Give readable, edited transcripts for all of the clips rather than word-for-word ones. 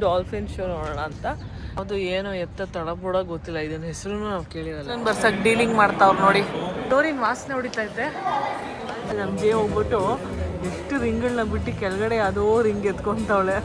Dolphin show ನೋಡೋಣ ಅಂತ. ಅದು ಏನೋ ಎತ್ತ ತಡಬೋಡ ಗೊತ್ತಿಲ್ಲ, ಇದನ್ನ ಹೆಸರು ನಾವು ಕೇಳಿರಲ್ಲ. ಬರ್ಸಕ್ ಡೀಲಿಂಗ್ ಮಾಡ್ತಾವ್ರು ನೋಡಿ. ಡೋರಿನ ವಾಸನೆ ಹೊಡಿತಾ ಇದ್ದೆ. ನಮ್ಮ ಜೇ ಹೋಗ್ಬಿಟ್ಟು ಎಷ್ಟು ರಿಂಗ್ಗಳನ್ನ ಬಿಟ್ಟು ಕೆಳಗಡೆ ಅದೋ ರಿಂಗ್ ಎತ್ಕೊಂತವಳೆ.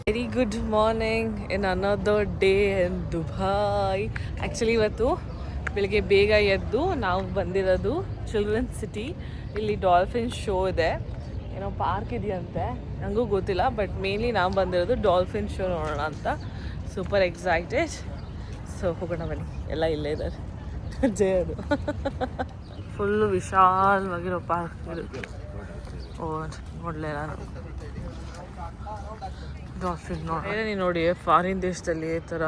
Very good morning in another day in Dubai. Actually ಇವತ್ತು ಬೆಳಿಗ್ಗೆ ಬೇಗ ಎದ್ದು ನಾವು ಬಂದಿರೋದು ಚಿಲ್ಡ್ರನ್ಸ್ ಸಿಟಿ. ಇಲ್ಲಿ ಡಾಲ್ಫಿನ್ ಶೋ ಇದೆ, ಏನೋ ಪಾರ್ಕ್ ಇದೆಯಂತೆ, ನನಗೂ ಗೊತ್ತಿಲ್ಲ. ಬಟ್ ಮೇನ್ಲಿ ನಾವು ಬಂದಿರೋದು ಡಾಲ್ಫಿನ್ ಶೋ ನೋಡೋಣ ಅಂತ. Super excited. ಸೊ ಹೋಗೋಣ ಬನ್ನಿ, ಎಲ್ಲ ಇಲ್ಲೇ ಇದ್ದಾರೆ. ಜಯ ಅದು ಫುಲ್ಲು ವಿಶಾಲವಾಗಿರೋ ಪಾರ್ಕ್ ಇದು. ಓ ನೋಡಲೇ ನಾನು ಡಾಲ್ಫಿನ್ ನೋಡಿ. ನೋಡಿ ಫಾರಿನ್ ದೇಶದಲ್ಲಿ ಈ ಥರ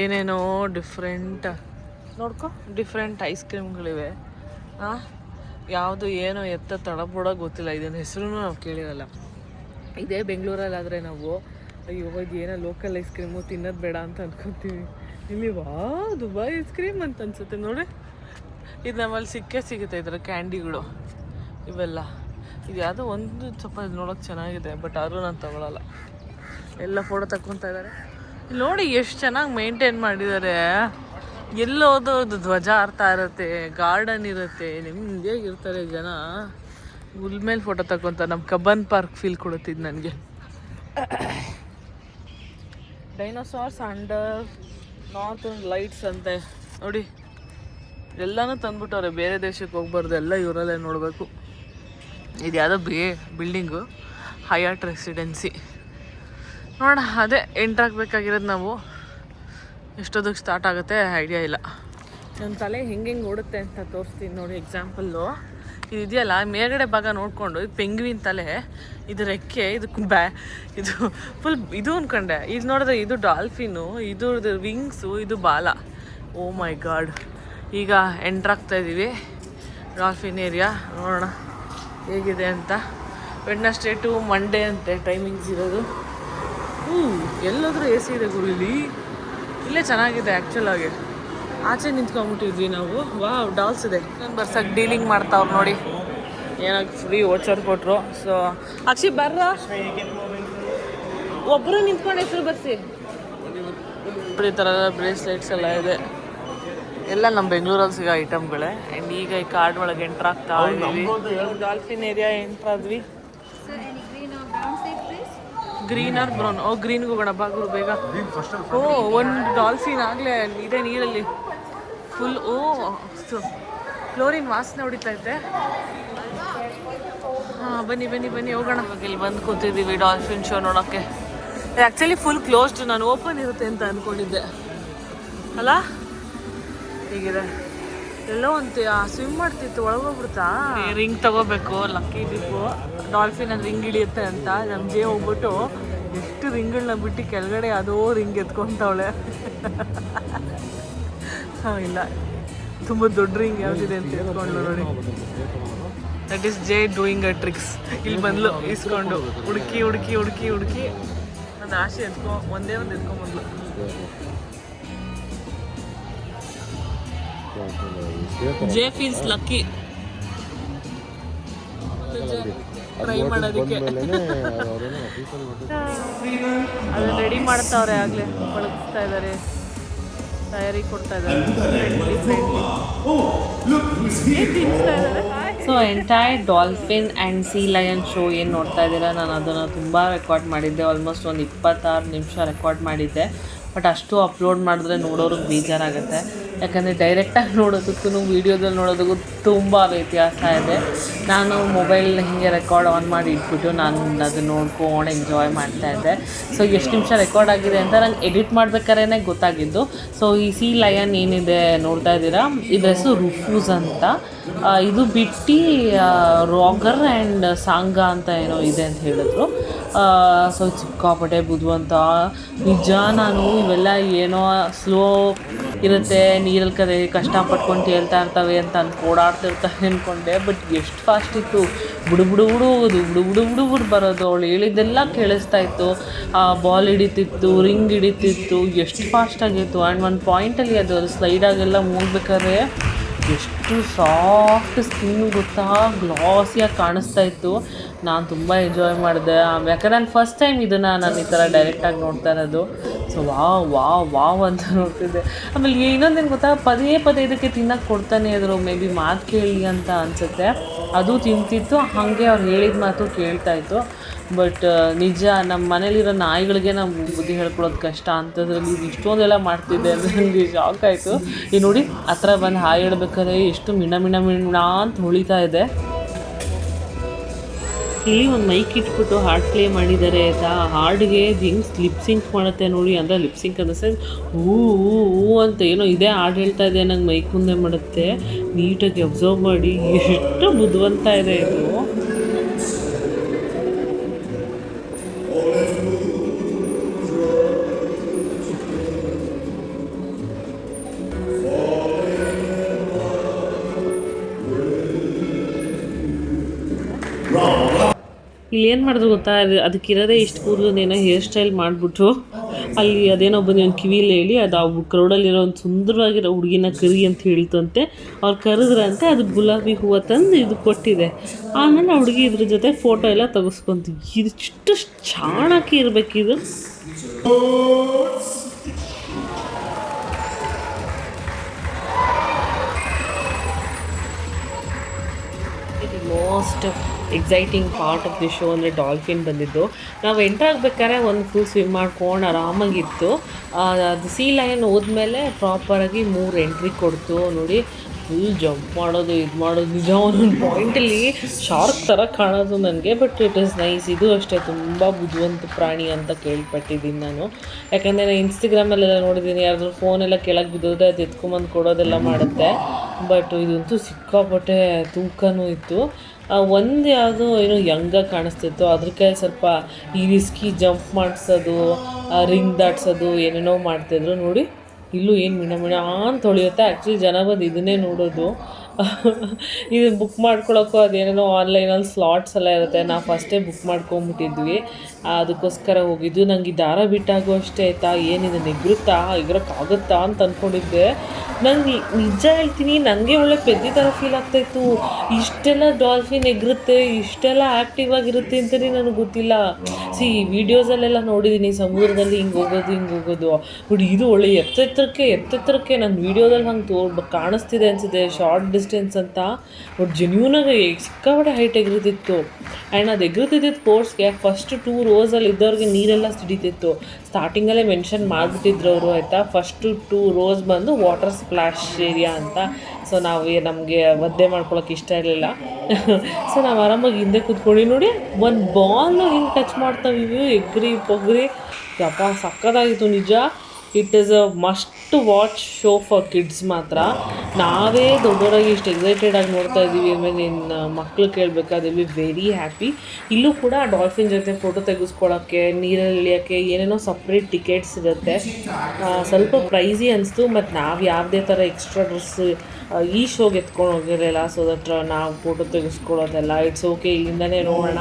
ಏನೇನೋ ಡಿಫ್ರೆಂಟ್ ನೋಡ್ಕೊ, ಡಿಫ್ರೆಂಟ್ ಐಸ್ ಕ್ರೀಮ್ಗಳಿವೆ. ಯಾವುದು ಏನೋ ಎತ್ತ ತಡಬೋಡ ಗೊತ್ತಿಲ್ಲ, ಇದನ್ನ ಹೆಸರು ನಾವು ಕೇಳಿರಲ್ಲ. ಇದೇ ಬೆಂಗಳೂರಲ್ಲಾದರೆ ನಾವು ಅಯ್ಯೋ ಇದು ಏನೋ ಲೋಕಲ್ ಐಸ್ ಕ್ರೀಮು ತಿನ್ನೋದು ಬೇಡ ಅಂತ ಅಂದ್ಕೊತೀವಿ. ಇಲ್ಲಿ ದುಬೈ ಐಸ್ ಕ್ರೀಮ್ ಅಂತ ಅನ್ಸುತ್ತೆ ನೋಡಿ. ಇದು ನಮ್ಮಲ್ಲಿ ಸಿಗುತ್ತೆ ಇದರ ಕ್ಯಾಂಡಿಗಳು ಇವೆಲ್ಲ. ಇದು ಯಾವುದೋ ಒಂದು ಸ್ವಲ್ಪ ನೋಡೋಕೆ ಚೆನ್ನಾಗಿದೆ, ಬಟ್ ಆದರೂ ನಾನು ತಗೊಳ್ಳಲ್ಲ. ಎಲ್ಲ ಫೋಟೋ ತಗೊತಾ ಇದ್ದಾರೆ. ಇಲ್ಲಿ ನೋಡಿ ಎಷ್ಟು ಚೆನ್ನಾಗಿ ಮೇಂಟೈನ್ ಮಾಡಿದ್ದಾರೆ. ಎಲ್ಲೋದು ಧ್ವಜ ಆರ್ತಾ ಇರುತ್ತೆ, ಗಾರ್ಡನ್ ಇರುತ್ತೆ, ನಿಮ್ದೇಗಿರ್ತಾರೆ ಜನ. ಹುಲ್ ಮೇಲೆ ಫೋಟೋ ತಗೊತಾರೆ. ನಮ್ಮ ಕಬ್ಬನ್ ಪಾರ್ಕ್ ಫೀಲ್ ಕೊಡುತ್ತಿದ್ದು ನನಗೆ. ಡೈನೋಸಾರ್ಸ್ ಅಂಡರ್ ನಾರ್ತ್ ಲೈಟ್ಸ್ ಅಂತೆ ನೋಡಿ. ಎಲ್ಲನೂ ತಂದ್ಬಿಟ್ಟವ್ರೆ, ಬೇರೆ ದೇಶಕ್ಕೆ ಹೋಗ್ಬಾರ್ದು, ಎಲ್ಲ ಇವರಲ್ಲೇ ನೋಡಬೇಕು. ಇದು ಯಾವುದೋ ಬಿಲ್ಡಿಂಗು, ಹಯಾಟ್ ರೆಸಿಡೆನ್ಸಿ. ನೋಡ ಅದೇ ಎಂಟ್ರಾಗಬೇಕಾಗಿರೋದು ನಾವು. ಎಷ್ಟೊತ್ತಿಗೆ ಸ್ಟಾರ್ಟ್ ಆಗುತ್ತೆ ಐಡಿಯಾ ಇಲ್ಲ. ನನ್ನ ತಲೆ ಹೆಂಗೆ ಓಡುತ್ತೆ ಅಂತ ತೋರಿಸ್ತೀನಿ ನೋಡಿ. ಎಕ್ಸಾಂಪಲ್ಲು ಇದು ಇದೆಯಲ್ಲ, ಮೇಲ್ಗಡೆ ಭಾಗ ನೋಡಿಕೊಂಡು ಇದು ಪೆಂಗ್ವಿನ್ ತಲೆ, ಇದು ರೆಕ್ಕೆ, ಇದು ಇದು ಫುಲ್ ಇದು ಅಂದ್ಕೊಂಡೆ. ಇದು ನೋಡಿದ್ರೆ ಇದು ಡಾಲ್ಫಿನು, ಇದ್ರದ್ದು ವಿಂಗ್ಸು, ಇದು ಬಾಲ. ಓ ಮೈ ಗಾಡ್. ಈಗ ಎಂಟ್ರಾಗ್ತಾ ಇದ್ದೀವಿ ಡಾಲ್ಫಿನ್ ಏರಿಯಾ. ನೋಡೋಣ ಹೇಗಿದೆ ಅಂತ. ವೆಡ್ನೆಸ್ಡೇ ಟು ಮಂಡೇ ಅಂತೆ ಟೈಮಿಂಗ್ಸ್ ಇರೋದು. ಎಲ್ಲಾದರೂ ಎ ಸಿ ಇದೆ ಗುರು ಇಲ್ಲಿ. ಇಲ್ಲೇ ಚೆನ್ನಾಗಿದೆ ಆ್ಯಕ್ಚುಲಾಗಿ. ಆಚೆ ನಿಂತ್ಕೊಂಡ್ಬಿಟ್ಟಿದ್ವಿ ನಾವು. ಡಾಲ್ಸ್ ಇದೆ. ನಾನು ಬರ್ಸಕ್ಕೆ ಡೀಲಿಂಗ್ ಮಾಡ್ತಾವ್ರು ನೋಡಿ. ಏನಾಗಿ ಫ್ರೀ ವೋಚರ್ ಕೊಟ್ಟರು. ಸೊ ಅಕ್ಷಿ ಬರ್ರ, ಒಬ್ಬರು ನಿಂತ್ಕೊಂಡು ಹೆಸರು ಬರ್ಸಿ. ಈ ಥರ ಬ್ರೇಸ್ಲೆಟ್ಸ್ ಎಲ್ಲ ಇದೆ. ಎಲ್ಲ ನಮ್ಮ ಬೆಂಗಳೂರಲ್ಲಿ ಸಿಗೋ ಐಟಮ್ಗಳೇ. ಆ್ಯಂಡ್ ಈಗ ಈ ಕಾರ್ಡ್ ಒಳಗೆ ಎಂಟ್ರಾಗ್ತಾ ಇದ್ದೀವಿ. ಡಾಲ್ಫಿನ್ ಏರಿಯಾ ಎಂಟ್ರಾದ್ವಿ. Green or brown? ಗ್ರೀನ್ಗೆ ಹೋಗೋಣ ಬಾಗುರು ಬೇಗ. ಒಂದು ಡಾಲ್ಫಿನ್ ಆಗಲೇ ಇದೆ ನೀರಲ್ಲಿ ಫುಲ್. ಫ್ಲೋರಿನ್ ವಾಸನೆ ಹೊಡಿತಾ ಇದ್ದೆ. ಬನ್ನಿ ಬನ್ನಿ ಬನ್ನಿ ಹೋಗೋಣ. ಇಲ್ಲಿ ಬಂದು ಕೂತಿದ್ದೀವಿ ಡಾಲ್ಫಿನ್ ಶೋ ನೋಡೋಕ್ಕೆ. Actually full closed. ನಾನು ಓಪನ್ ಇರುತ್ತೆ ಅಂತ ಅಂದ್ಕೊಂಡಿದ್ದೆ ಅಲ್ಲ. ಹೀಗಿದೆ. ಎಲ್ಲೋ ಒಂದು ಸ್ವಿಮ್ ಮಾಡ್ತಿತ್ತು, ಒಳಗೋಗ್ಬಿಡ್ತಾ. ರಿಂಗ್ ತಗೋಬೇಕು, ಲಕ್ಕಿ ಡಿಪ್ಪು. ಡಾಲ್ಫಿನ್ ಅದು ರಿಂಗ್ ಹಿಡಿಯುತ್ತೆ ಅಂತ. ನಮ್ಮ ಜೇ ಹೋಗ್ಬಿಟ್ಟು ಎಷ್ಟು ರಿಂಗ್ಗಳನ್ನ ಬಿಟ್ಟು ಕೆಳಗಡೆ ಅದೋ ರಿಂಗ್ ಎತ್ಕೊಂತವಳೆ. ಇಲ್ಲ, ತುಂಬ ದೊಡ್ಡ ರಿಂಗ್ ಯಾವುದಿದೆ ಅಂತ ಎತ್ಕೊಂಡು ನೋಡಿ. That is J doing a tricks. ಇಲ್ಲಿ ಬಂದ್ಲು ಇಸ್ಕೊಂಡು ಹುಡುಕಿ ಹುಡುಕಿ ಹುಡುಕಿ ಹುಡುಕಿ ಒಂದು ಆಸೆ ಒಂದೇ ಒಂದು ಎತ್ಕೊಂಡ್ಬಂದ್ಲು. ಜೇ ಫೀಲ್ಸ್ ಲಕ್ಕಿ ಟ್ರೈ ಮಾಡೋದಕ್ಕೆ. ಅದು ರೆಡಿ ಮಾಡ್ತಾವ್ರೆ, ಆಗಲೇ ಬಳಸ್ತಾ ಇದ್ದಾರೆ, ತಯಾರಿ ಕೊಡ್ತಾ ಇದ್ದಾರೆ. So entire dolphin and C lion show ಏನು ನೋಡ್ತಾ ಇದ್ದೀರಾ, ನಾನು ಅದನ್ನು ತುಂಬ ರೆಕಾರ್ಡ್ ಮಾಡಿದ್ದೆ. ಆಲ್ಮೋಸ್ಟ್ ಒಂದು 26 ನಿಮಿಷ ರೆಕಾರ್ಡ್ ಮಾಡಿದ್ದೆ. ಬಟ್ ಅಷ್ಟು ಅಪ್ಲೋಡ್ ಮಾಡಿದ್ರೆ ನೋಡೋರಿಗೆ ಬೇಜಾರಾಗುತ್ತೆ. ಯಾಕಂದರೆ ಡೈರೆಕ್ಟಾಗಿ ನೋಡೋದಕ್ಕೂ ವೀಡಿಯೋದಲ್ಲಿ ನೋಡೋದಕ್ಕೂ ತುಂಬ ವ್ಯತ್ಯಾಸ ಇದೆ. ನಾನು ಮೊಬೈಲ್ ಹೀಗೆ ರೆಕಾರ್ಡ್ ಆನ್ ಮಾಡಿ ಇಟ್ಬಿಟ್ಟು ನಾನು ಅದನ್ನು ನೋಡ್ಕೊಂಡು ಎಂಜಾಯ್ ಮಾಡ್ತಾಯಿದ್ದೆ. ಸೊ ಎಷ್ಟು ನಿಮಿಷ ರೆಕಾರ್ಡ್ ಆಗಿದೆ ಅಂತ ನಂಗೆ ಎಡಿಟ್ ಮಾಡ್ಬೇಕಾದ್ರೆ ಗೊತ್ತಾಗಿದ್ದು. ಸೊ ಈ ಸಿ ಲಯನ್ ಏನಿದೆ ನೋಡ್ತಾ ಇದ್ದೀರಾ, ಇದ್ರ ಹೆಸರು ರುಫೂಸ್ ಅಂತ. ಇದು ಬಿಟ್ಟು ರಾಗರ್ ಆ್ಯಂಡ್ ಸಾಂಗ ಅಂತ ಏನೋ ಇದೆ ಅಂತ ಹೇಳಿದ್ರು. ಸೊ ಸಿಕ್ಕಾಪಟ್ಟೆ ಬುದ್ಧಿವಂತ ನಿಜ. ನಾನು ಇವೆಲ್ಲ ಏನೋ ಸ್ಲೋ ಇರುತ್ತೆ, ನೀರಲ್ಲಿ ಕಷ್ಟಪಟ್ಕೊಂಡು ತೇಲ್ತಾ ಇರ್ತವೆ ಅಂತ ಓಡಾಡ್ತಾ ಆಡ್ತಿರ್ತಾರೆ ಅಂದ್ಕೊಂಡೆ. ಬಟ್ ಎಷ್ಟು ಫಾಸ್ಟ್ ಇತ್ತು, ಬುಡು ಬುಡು ಬುಡು ಹೋಗೋದು, ಬುಡು ಬುಡು ಬುಡು ಬುಡು ಬರೋದು. ಅವಳು ಹೇಳಿದ್ದೆಲ್ಲ ಕೇಳಿಸ್ತಾ ಇತ್ತು. ಆ ಬಾಲ್ ಹಿಡಿತಿತ್ತು, ರಿಂಗ್ ಹಿಡಿತಿತ್ತು, ಎಷ್ಟು ಫಾಸ್ಟ್ ಆಗಿತ್ತು. ಆ್ಯಂಡ್ ಒಂದು ಪಾಯಿಂಟಲ್ಲಿ ಅದು ಸ್ಲೈಡಾಗೆಲ್ಲ ಹೋಗ್ಬೇಕಾದ್ರೆ ಎಷ್ಟು ಸಾಫ್ಟ್ ಸ್ಕಿನ್ ಗೊತ್ತಾ, ಗ್ಲಾಸಿಯಾಗಿ ಕಾಣಿಸ್ತಾ ಇತ್ತು. ನಾನು ತುಂಬ ಎಂಜಾಯ್ ಮಾಡಿದೆ. ಯಾಕಂದರೆ ನಾನು ಫಸ್ಟ್ ಟೈಮ್ ಇದನ್ನು ನಾನು ಈ ಥರ ಡೈರೆಕ್ಟಾಗಿ ನೋಡ್ತಾ ಇರೋದು. ಸೊ ವಾವ್ ಅಂತ ನೋಡ್ತಿದ್ದೆ. ಆಮೇಲೆ ಇನ್ನೊಂದೇನು ಗೊತ್ತಾ, ಪದೇ ಪದೇ ಇದಕ್ಕೆ ತಿನ್ನೋಕ್ಕೆ ಕೊಡ್ತಾನೆ ಇದ್ರು. ಮೇ ಬಿ ಮಾತು ಕೇಳಿ ಅಂತ ಅನಿಸುತ್ತೆ. ಅದು ತಿಂತಿತ್ತು, ಹಾಗೆ ಅವ್ರು ಹೇಳಿದ ಮಾತು ಕೇಳ್ತಾಯಿತ್ತು. ಬಟ್ ನಿಜ ನಮ್ಮ ಮನೇಲಿರೋ ನಾಯಿಗಳಿಗೆ ನಾವು ಬುದ್ಧಿ ಹೇಳ್ಕೊಳೋದು ಕಷ್ಟ, ಅಂಥದ್ರಲ್ಲಿ ಇದು ಇಷ್ಟೊಂದೆಲ್ಲ ಮಾಡ್ತಿದ್ದೆ ಅಂದರೆ ನನಗೆ ಶಾಕ್ ಆಯಿತು. ಈಗ ನೋಡಿ ಹತ್ರ ಬಂದು ಹಾಯ್ ಹೇಳ್ಬೇಕಾದ್ರೆ ಎಷ್ಟು ಮಿಣ ಮಿಣ ಮಿಣ ಅಂತ ಹೊಳಿತಾ ಇದೆ. ಇಲ್ಲಿ ಒಂದು ಮೈಕ್ ಇಟ್ಬಿಟ್ಟು ಹಾರ್ಡ್ ಪ್ಲೇ ಮಾಡಿದ್ದಾರೆ ಆಯಿತಾ. ಹಾರ್ಡ್ಗೆ ಹೆಂಗೆ ಲಿಪ್ಸಿಂಕ್ ಮಾಡುತ್ತೆ ನೋಡಿ, ಅಂದರೆ ಲಿಪ್ಸಿಂಕ್ ಅನ್ನಿಸ್ತದೆ ಹೂ ಅಂತ ಏನೋ ಇದೇ ಹಾಡು ಹೇಳ್ತಾ ಇದೆ ನಂಗೆ ಮೈಕ್ ಮುಂದೆ ಮಾಡುತ್ತೆ. ನೀಟಾಗಿ ಅಬ್ಸರ್ವ್ ಮಾಡಿ, ಎಷ್ಟು ಬುದ್ಧಿವಂತ ಇದೆ ಇದು. ಇಲ್ಲಿ ಏನು ಮಾಡಿದ್ರು ಗೊತ್ತಾ, ಅದಕ್ಕಿರೋದೇ ಇಷ್ಟು ಕೂದಲನ್ನೇನೋ ಹೇರ್ ಸ್ಟೈಲ್ ಮಾಡಿಬಿಟ್ರು. ಅಲ್ಲಿ ಅದೇನೋ ಬಂದು ಒಂದು ಕಿವಿಲಿ ಹೇಳಿ ಅದು ಆ ಕ್ರೌಡಲ್ಲಿರೋ ಒಂದು ಸುಂದರವಾಗಿರೋ ಹುಡುಗಿನ ಕರಿ ಅಂತ ಹೇಳ್ತಂತೆ. ಅವ್ರು ಕರೆದ್ರಂತೆ, ಅದು ಗುಲಾಬಿ ಹೂವು ತಂದು ಇದು ಕೊಟ್ಟಿದೆ. ಆಮೇಲೆ ಆ ಹುಡುಗಿ ಇದ್ರ ಜೊತೆ ಫೋಟೋ ಎಲ್ಲ ತೆಗೆಸ್ಕೊಂತೀವಿ. ಇದು ಇಷ್ಟು ಚಾಣಾಕಿ ಇರಬೇಕಿದು. Most exciting part of the show ಅಂದರೆ ಡಾಲ್ಫಿನ್ ಬಂದಿದ್ದು. ನಾವು ಎಂಟ್ರ್ ಆಗಬೇಕಾದ್ರೆ ಒಂದು ಫುಲ್ ಸ್ವಿಮ್ ಮಾಡ್ಕೊಂಡು ಆರಾಮಾಗಿತ್ತು. ಅದು ಸೀ ಲೈನ್ ಹೋದ್ಮೇಲೆ ಪ್ರಾಪರಾಗಿ 3 ಎಂಟ್ರಿ ಕೊಡ್ತು. ನೋಡಿ ಫುಲ್ ಜಂಪ್ ಮಾಡೋದು, ಇದು ಮಾಡೋದು, ನಿಜ ಒಂದೊಂದು ಪಾಯಿಂಟಲ್ಲಿ ಶಾರ್ಕ್ ಥರ ಕಾಣೋದು ನನಗೆ. But it is nice. ಇದು ಅಷ್ಟೇ ತುಂಬ ಬುದ್ಧಿವಂತ ಪ್ರಾಣಿ ಅಂತ ಕೇಳ್ಪಟ್ಟಿದ್ದೀನಿ ನಾನು. ಯಾಕಂದರೆ ನಾನು ಇನ್ಸ್ಟಾಗ್ರಾಮಲ್ಲೆಲ್ಲ ನೋಡಿದ್ದೀನಿ, ಯಾರಾದ್ರೂ ಫೋನೆಲ್ಲ ಕೆಳಗೆ ಬಿದ್ದೋದ್ರೆ ಅದು ಎತ್ಕೊಂಬಂದು ಕೊಡೋದೆಲ್ಲ ಮಾಡುತ್ತೆ. ಬಟ್ ಇದಂತೂ ಸಿಕ್ಕಾಪಟ್ಟೆ ತೂಕನೂ ಇತ್ತು. ಒಂದು ಯಾವುದೋ ಏನೋ ಯಂಗಾಗಿ ಕಾಣಿಸ್ತಿತ್ತು, ಅದಕ್ಕೆ ಸ್ವಲ್ಪ ಈ ರಿಸ್ಕಿ ಜಂಪ್ ಮಾಡಿಸೋದು, ರಿಂಗ್ ದಾಟ್ಸೋದು ಏನೇನೋ ಮಾಡ್ತಿದ್ರು. ನೋಡಿ ಇಲ್ಲೂ ಏನು ಮಿಣ ಅಂತ ಹೊಳೆಯುತ್ತೆ. ಆ್ಯಕ್ಚುಲಿ ಜನ ಬಂದು ಇದನ್ನೇ ನೋಡೋದು. ಇದು ಬುಕ್ ಮಾಡ್ಕೊಳಕ್ಕೂ ಅದೇನೇನೋ ಆನ್ಲೈನಲ್ಲಿ ಸ್ಲಾಟ್ಸ್ ಎಲ್ಲ ಇರುತ್ತೆ. ನಾವು ಫಸ್ಟೇ ಬುಕ್ ಮಾಡ್ಕೊಂಬಿಟ್ಟಿದ್ವಿ, ಅದಕ್ಕೋಸ್ಕರ ಹೋಗಿದ್ದು. ನನಗೆ ದಾರ ಬಿಟ್ಟಾಗೋ ಅಷ್ಟೇ ಆಯಿತಾ, ಏನಿದೆ ಎಗ್ರೋಕ್ಕಾಗುತ್ತಾ ಅಂತ ಅಂದ್ಕೊಂಡಿದ್ದೆ. ನಂಗೆ ನಿಜ ಹೇಳ್ತೀನಿ, ನನಗೆ ಒಳ್ಳೆ ಪೆದ್ದಿ ಥರ ಫೀಲ್ ಆಗ್ತಾಯಿತ್ತು. ಇಷ್ಟೆಲ್ಲ ಡಾಲ್ಫಿನ್ ಎಗರುತ್ತೆ, ಇಷ್ಟೆಲ್ಲ ಆ್ಯಕ್ಟಿವ್ ಆಗಿರುತ್ತೆ ಅಂತಲೇ ನನಗೆ ಗೊತ್ತಿಲ್ಲ. ವೀಡಿಯೋಸಲ್ಲೆಲ್ಲ ನೋಡಿದ್ದೀನಿ ಸಮುದ್ರದಲ್ಲಿ ಹಿಂಗೆ ಹೋಗೋದು. ಬಟ್ ಇದು ಒಳ್ಳೆ ಎತ್ತರಕ್ಕೆ ನನ್ನ ವೀಡಿಯೋದಲ್ಲಿ ಹಂಗೆ ಕಾಣಿಸ್ತಿದೆ ಅನಿಸುತ್ತೆ, ಶಾರ್ಟ್ ಡಿಸ್ಟೆನ್ಸ್ ಅಂತ. ಬಟ್ ಜೆನ್ಯೂನಾಗಿ ಸಿಕ್ಕಾಪಟ್ಟೆ ಹೈಟ್ ಎಗರುತ್ತಿತ್ತು. ಆ್ಯಂಡ್ ಅದು ಎಗರುತ್ತಿದ್ದಿದ್ದು ಫೋರ್ಸ್ಗೆ ಫಸ್ಟ್ 2 ರೋಸಲ್ಲಿ ಇದ್ದವ್ರಿಗೆ ನೀರೆಲ್ಲ ಸಿಡಿತಿತ್ತು. ಸ್ಟಾರ್ಟಿಂಗಲ್ಲೇ ಮೆನ್ಷನ್ ಮಾಡಿಬಿಟ್ಟಿದ್ರು ಅವರು ಆಯಿತಾ. ಫಸ್ಟು 2 ರೋಸ್ ಬಂದು ವಾಟರ್ ಸ್ಪ್ಲಾಶ್ ಏರಿಯಾ ಅಂತ. ಸೊ ನಮಗೆ ಒದ್ದೆ ಮಾಡ್ಕೊಳಕ್ಕೆ ಇಷ್ಟ ಇರಲಿಲ್ಲ. ಸೊ ನಾವು ಆರಾಮಾಗಿ ಹಿಂದೆ ಕೂತ್ಕೊಂಡು ನೋಡಿ ಒಂದು ಬಾಲ್ನ ಹಿಂಗೆ ಟಚ್ ಮಾಡ್ತಾವಿವಿ, ಎಗ್ರಿ ಪೊಗ್ರಿ. ಯಪ್ಪ ಸಕ್ಕತ್ತಾಗಿತ್ತು ನಿಜ. It is a must watch show for kids ಮಾತ್ರ. ನಾವೇ ದೊಡ್ಡವರಾಗಿ ಇಷ್ಟು ಎಕ್ಸೈಟೆಡಾಗಿ ನೋಡ್ತಾ ಇದ್ದೀವಿ ಆಮೇಲೆ ನಿನ್ನ ಮಕ್ಕಳು ಕೇಳಬೇಕಾದ್ರೆ ವಿ ವೆರಿ ಹ್ಯಾಪಿ. ಇಲ್ಲೂ ಕೂಡ ಡಾಲ್ಫಿನ್ ಜೊತೆ ಫೋಟೋ ತೆಗೆಸ್ಕೊಳ್ಳೋಕ್ಕೆ, ನೀರಲ್ಲಿ ಇಳಿಯೋಕ್ಕೆ ಏನೇನೋ ಸಪ್ರೇಟ್ ಟಿಕೆಟ್ಸ್ ಇರುತ್ತೆ. ಸ್ವಲ್ಪ ಪ್ರೈಸಿ ಅನಿಸ್ತು. ಮತ್ತು ನಾವು ಯಾವುದೇ ಥರ ಎಕ್ಸ್ಟ್ರಾ ಡ್ರೆಸ್ಸು ಈ ಶೋಗೆ ಎತ್ಕೊಂಡು ಹೋಗಿರಲಿಲ್ಲ. ಸೊ ದಟ್ ನಾವು ಫೋಟೋ ತೆಗೆಸ್ಕೊಳ್ಳೋದೆಲ್ಲ ಇಟ್ಸ್ ಓಕೆ, ಇಲ್ಲಿಂದನೇ ನೋಡೋಣ,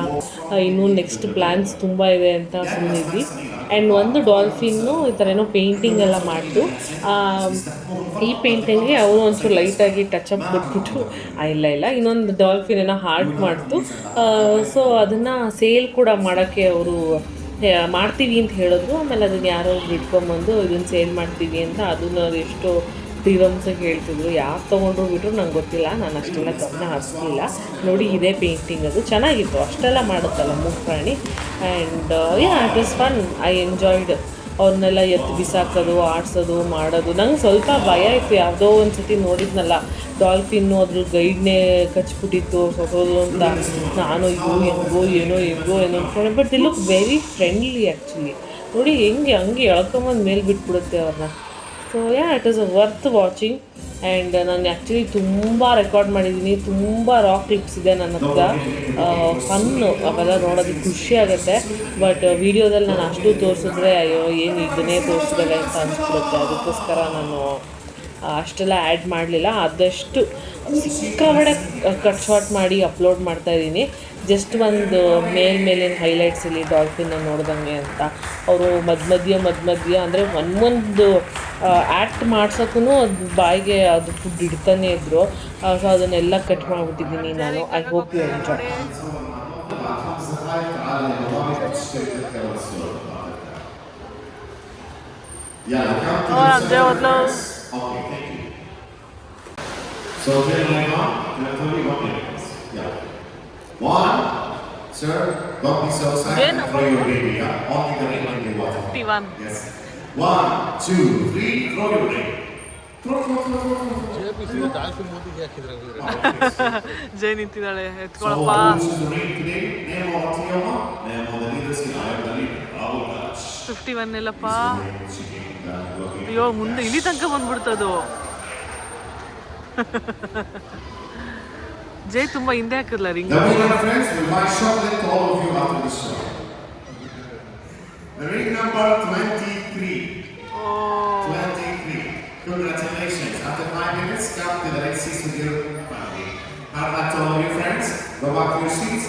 ಇನ್ನೂ ನೆಕ್ಸ್ಟ್ ಪ್ಲ್ಯಾನ್ಸ್ ತುಂಬ ಇದೆ ಅಂತ ಸುಮ್ಮನಿದ್ವಿ. ಆ್ಯಂಡ್ ಒಂದು ಡಾಲ್ಫಿನ್ನು ಈ ಥರ ಏನೋ ಪೇಂಟಿಂಗ್ ಎಲ್ಲ ಮಾಡಿತು. ಈ ಪೇಂಟಿಂಗ್ಗೆ ಅವರು ಒಂಚೂರು ಲೈಟಾಗಿ ಟಚಪ್ ಕೊಟ್ಬಿಟ್ಟು ಇಲ್ಲ ಇನ್ನೊಂದು ಡಾಲ್ಫಿನ್ ಏನೋ ಹಾರ್ಟ್ ಮಾಡ್ತು. ಸೊ ಅದನ್ನು ಸೇಲ್ ಕೂಡ ಮಾಡೋಕ್ಕೆ ಅವರು ಮಾಡ್ತೀವಿ ಅಂತ ಹೇಳಿದ್ರು. ಆಮೇಲೆ ಅದನ್ನು ಯಾರೋ ಬಿಟ್ಕೊಂಬಂದು ಇದನ್ನು ಸೇಲ್ ಮಾಡ್ತೀವಿ ಅಂತ ಅದನ್ನು ಎಷ್ಟು ತೀರಂಸಾಗಿ ಹೇಳ್ತಿದ್ರು. ಯಾರು ತೊಗೊಂಡ್ರು ಬಿಟ್ಟರು ನಂಗೆ ಗೊತ್ತಿಲ್ಲ, ನಾನು ಅಷ್ಟೆಲ್ಲ ಗಮನ ಹರಿಸಲಿಲ್ಲ. ನೋಡಿ ಇದೇ ಪೇಂಟಿಂಗ್, ಅದು ಚೆನ್ನಾಗಿತ್ತು. ಅಷ್ಟೆಲ್ಲ ಮಾಡುತ್ತಲ್ಲ ಮೂಗು ಪ್ರಾಣಿ. And it is fun. I enjoyed. ಅವ್ರನ್ನೆಲ್ಲ ಎತ್ತು ಬಿಸಾಕೋದು, ಆಡಿಸೋದು, ಮಾಡೋದು. ನಂಗೆ ಸ್ವಲ್ಪ ಭಯ ಇತ್ತು. ಯಾವುದೋ ಒಂದು ಸತಿ ನೋಡಿದ್ನಲ್ಲ ಡಾಲ್ಫಿನ್ನು, ಅದ್ರ ಗೈಡ್ನೇ ಕಚ್ಬಿಟ್ಟಿತ್ತು ಸೊಸೋದು ಅಂತ. ನಾನು ಹೆಂಗೋ ಏನೋ ಅಂದ್ಕೊಂಡೆ. But the look very friendly actually. ನೋಡಿ ಹಂಗೆ ಎಳ್ಕೊಂಬಂದು ಮೇಲೆ ಬಿಟ್ಬಿಡುತ್ತೆ ಅವ್ರನ್ನ. So it is worth watching. And ನಾನು ಆ್ಯಕ್ಚುಲಿ ತುಂಬ ರೆಕಾರ್ಡ್ ಮಾಡಿದ್ದೀನಿ, ತುಂಬ ರಾಕ್ ಕ್ಲಿಪ್ಸ್ ಇದೆ ನನ್ನ ಹತ್ರ. ಫನ್ನು ಅವೆಲ್ಲ ನೋಡೋದಕ್ಕೆ ಖುಷಿ ಆಗುತ್ತೆ. ಬಟ್ ವೀಡಿಯೋದಲ್ಲಿ ನಾನು ಅಷ್ಟು ತೋರಿಸಿದ್ರೆ ಅಯ್ಯೋ ಏನು ಇದನ್ನೇ ತೋರಿಸಿದ್ರೆ ಅಂತ ಅನಿಸ್ಬಿಡುತ್ತೆ. ಅದಕ್ಕೋಸ್ಕರ ನಾನು ಅಷ್ಟೆಲ್ಲ ಆ್ಯಡ್ ಮಾಡಲಿಲ್ಲ. ಆದಷ್ಟು ಸಿಕ್ಕಾಪಟ್ಟೆ ಕಟ್ ಶಾರ್ಟ್ ಮಾಡಿ ಅಪ್ಲೋಡ್ ಮಾಡ್ತಾಯಿದ್ದೀನಿ. ಜಸ್ಟ್ ಒಂದು ಮೇಲಿನ ಹೈಲೈಟ್ಸಲ್ಲಿ ಡಾಲ್ಫಿನ್ನ ನೋಡ್ದಂಗೆ ಅಂತ. ಅವರು ಮಧ್ಯ ಅಂದರೆ ಒಂದು ಆ್ಯಕ್ಟ್ ಮಾಡ್ಸೋಕ್ಕೂ ಅದು ಬಾಯಿಗೆ ಅದು ಫುಡ್ ಇಡ್ತಾನೆ ಇದ್ದರು. ಸೊ ಅದನ್ನೆಲ್ಲ ಕಟ್ ಮಾಡಿಬಿಟ್ಟಿದ್ದೀನಿ ನಾನು. I hope you enjoy. ಅಂಜೆ ಹೋದ್ಲು. So, can I tell you what it is? Yeah. One, sir, don't be so excited and throw your baby up. Only the ring when you watch it. 51. Yes. 1, 2, 3, throw your ring. Throw. ಜೈ ನಿಂತಿದ್ದಾಳೆ, So, ಎತ್ಕೊಳಪ್ಪ. who chooses the ring today? Name of Tioma? Name of the leaders in I am the leader. Bravo, Dutch. 51 ಎಲ್ಲಪ್ಪ. ಅಯ್ಯೋ, ಮುಂದೆ ಇಲ್ಲಿ ತನಕ ಬಂದ್ಬಿಡ್ತದು. ಜೈ ತುಂಬ ಹಿಂದೆ ಹಾಕಿರ್ಲ ring. Now, my friends, we'll buy chocolate to all of you after the show. The ring number 23. Oh. 23. Congratulations. After 5 minutes, come to the next seats with your family. Hard luck to all of your friends. Go back to your seats.